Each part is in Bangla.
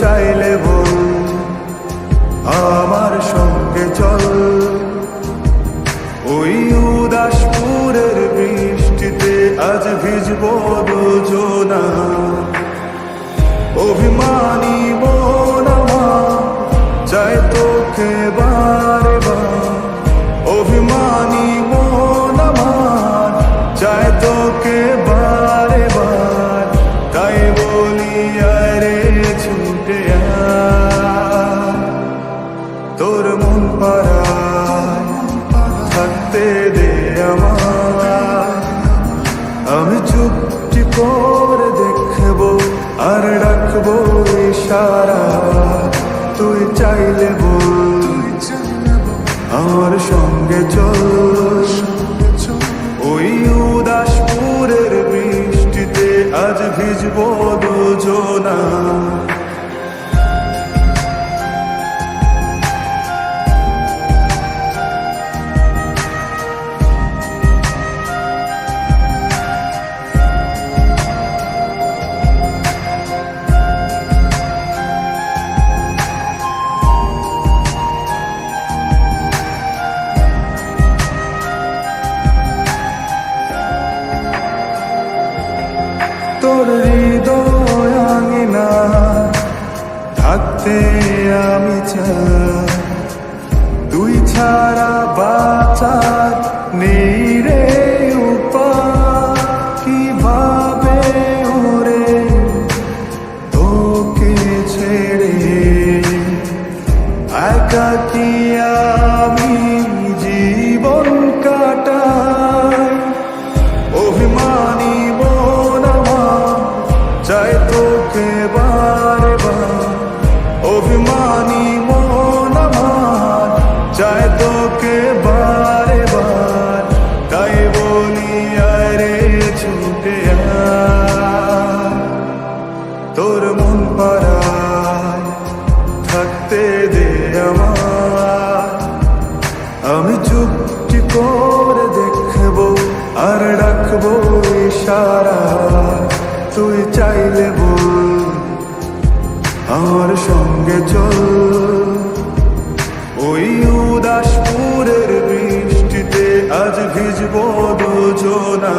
চাইলে বল আমার সঙ্গে চল, ওই উদাসপুরের বৃষ্টিতে আজ ভিজবো দুজনা। অভিমানী মন আমার চায় তোকে বারে বার, অভিমানী মন আমার চায় তোকে বারে বার। তাই বলি আরে ছুটে আয়, তোর মন পাড়ায় থাকতে দে আমায়। আমি চুপটি করে দেখবো আর ডাকবো ইশারা, তুই চাইলে বল আমার সঙ্গে চল, ওই উদাসপুরের বৃষ্টিতে আজ ভিজবো দুজনা। তোর হৃদয় আঙিনা থাকতে আমি চাই, তুই ছাড়া বাঁচার নেই রে উপায়। কিভাবে ওরে তোকে ছেড়ে একাকী আমি জীবন কাটাই। অভিমানী চাই তোকে বারে বার, অভিমানী মন আমার চাই তোকে বারে বার। তাই বলি আরে ছুটে আয়, তোর মন পাড়ায় থাকতে দে আমায়। আমি চুপটি করে দেখবো আর ডাকবো ইশারা, তুই চাইলে বল আমার সঙ্গে চল, ওই উদাসপুরের বৃষ্টিতে আজ ভিজবো দুজনা।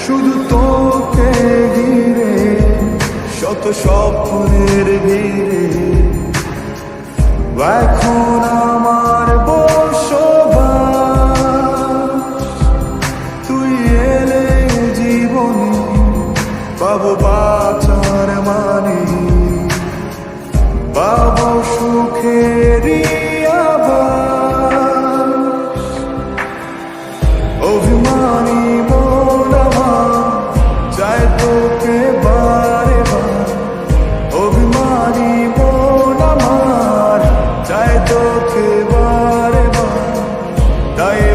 শুধু তোকে ঘিরে শত স্বপ্নের ভিড়ে